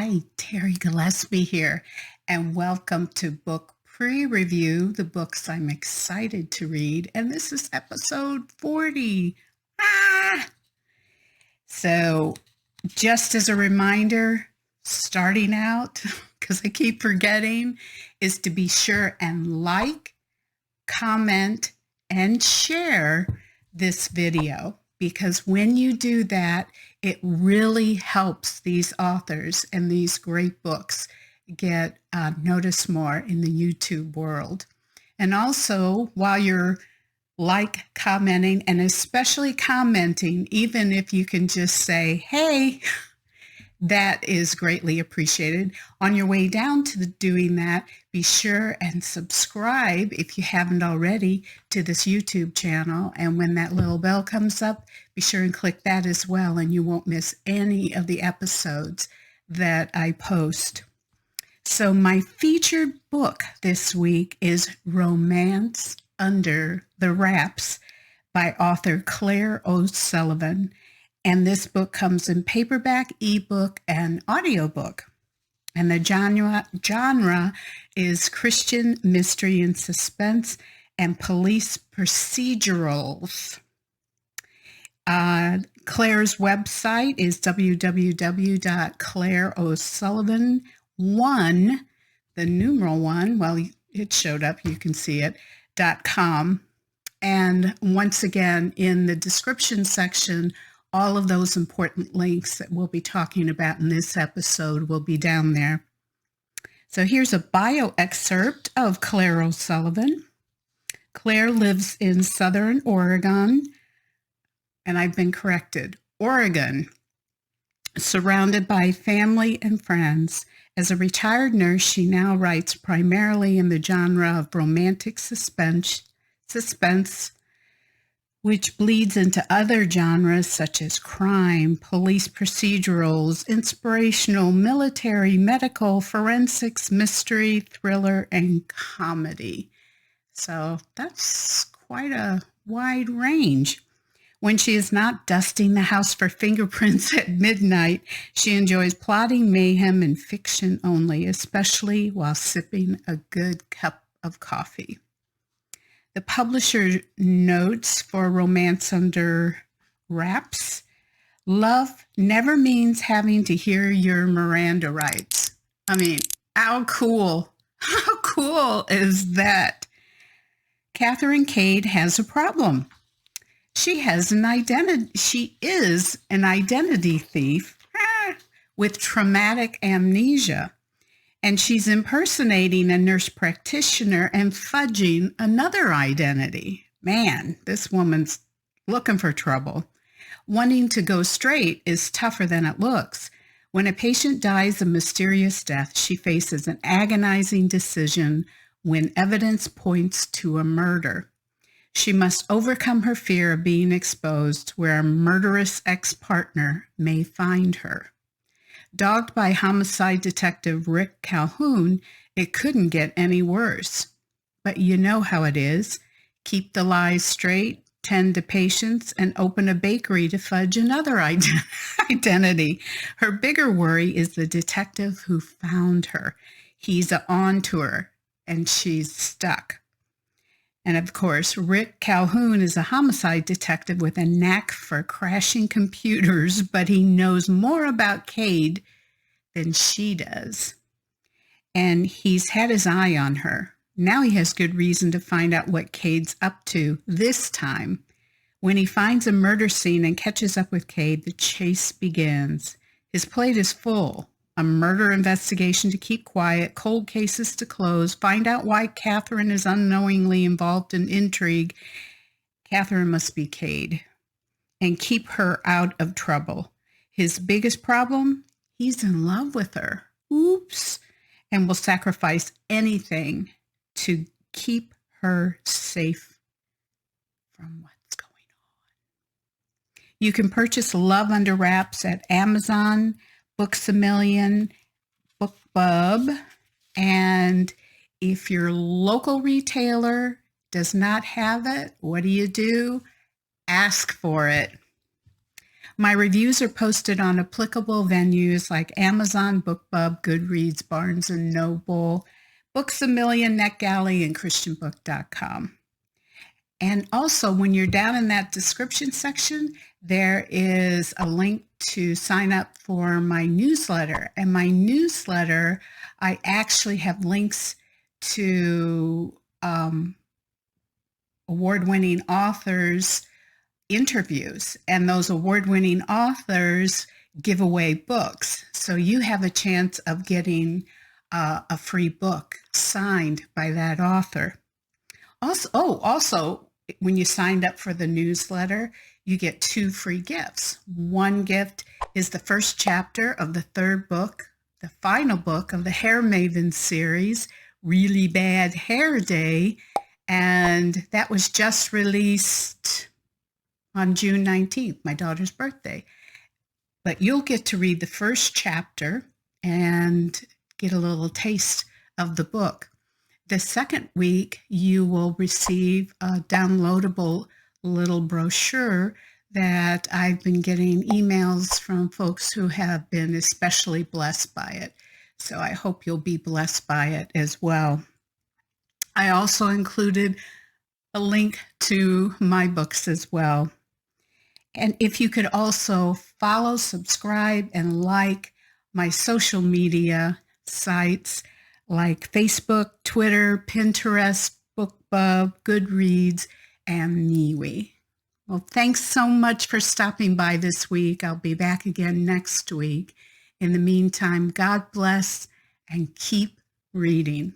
Hi, Terry Gillespie here, and welcome to Book Pre-Review, the books I'm excited to read, and this is episode 40. So, just as a reminder, starting out, because I keep forgetting, is to be sure and like, comment, and share this video, because when you do that, it really helps these authors and these great books get noticed more in the YouTube world. And also, while you're commenting, and especially commenting, even if you can just say, hey, that is greatly appreciated. On your way down to doing that, be sure and subscribe if you haven't already to this YouTube channel. And when that little bell comes up, be sure and click that as well, and you won't miss any of the episodes that I post. So my featured book this week is Romance Under the Wraps by author Claire O'Sullivan. And this book comes in paperback, ebook, and audiobook. And the genre is Christian mystery and suspense and police procedurals. Claire's website is www.claireosullivan1, the numeral 1, well, it showed up, you can see it, .com. And once again, in the description section, all of those important links that we'll be talking about in this episode will be down there. So here's a bio excerpt of Claire O'Sullivan. Claire lives in Southern Oregon, and I've been corrected, Oregon, surrounded by family and friends. As a retired nurse, she now writes primarily in the genre of romantic suspense, which bleeds into other genres such as crime, police procedurals, inspirational, military, medical, forensics, mystery, thriller, and comedy. So that's quite a wide range. When she is not dusting the house for fingerprints at midnight, she enjoys plotting mayhem and fiction only, especially while sipping a good cup of coffee. The publisher notes for Romance Under Wraps, love never means having to hear your Miranda Rights. I mean, how cool is that? Catherine Cade has a problem. She is an identity thief with traumatic amnesia. And she's impersonating a nurse practitioner and fudging another identity. Man, this woman's looking for trouble. Wanting to go straight is tougher than it looks. When a patient dies a mysterious death, she faces an agonizing decision when evidence points to a murder. She must overcome her fear of being exposed where a murderous ex-partner may find her. Dogged by homicide detective Rick Calhoun, it couldn't get any worse. But you know how it is. Keep the lies straight, tend to patients, and open a bakery to fudge another identity. Her bigger worry is the detective who found her. He's on to her, and she's stuck. And of course, Rick Calhoun is a homicide detective with a knack for crashing computers, but he knows more about Cade than she does. And he's had his eye on her. Now he has good reason to find out what Cade's up to this time. When he finds a murder scene and catches up with Cade, the chase begins. His plate is full. A murder investigation to keep quiet, cold cases to close, find out why Catherine is unknowingly involved in intrigue. Catherine must be Cade, and keep her out of trouble. His biggest problem? He's in love with her. Oops. And will sacrifice anything to keep her safe from what's going on. You can purchase Love Under Wraps at Amazon, Books A Million, BookBub, and if your local retailer does not have it, what do? Ask for it. My reviews are posted on applicable venues like Amazon, BookBub, Goodreads, Barnes & Noble, Books A Million, NetGalley, and ChristianBook.com. And also, when you're down in that description section, there is a link to sign up for my newsletter. And my newsletter, I actually have links to award-winning authors' interviews. And those award-winning authors give away books. So you have a chance of getting a free book signed by that author. Also, when you signed up for the newsletter, you get 2 free gifts. One gift is the first chapter of the 3rd book, the final book of the Hair Maven series, Really Bad Hair Day, and that was just released on June 19th, my daughter's birthday. But you'll get to read the first chapter and get a little taste of the book. The second week, you will receive a downloadable little brochure that I've been getting emails from folks who have been especially blessed by it. So I hope you'll be blessed by it as well. I also included a link to my books as well. And if you could also follow, subscribe, and like my social media sites like Facebook, Twitter, Pinterest, BookBub, Goodreads, and MeWe. Well, thanks so much for stopping by this week. I'll be back again next week. In the meantime, God bless and keep reading.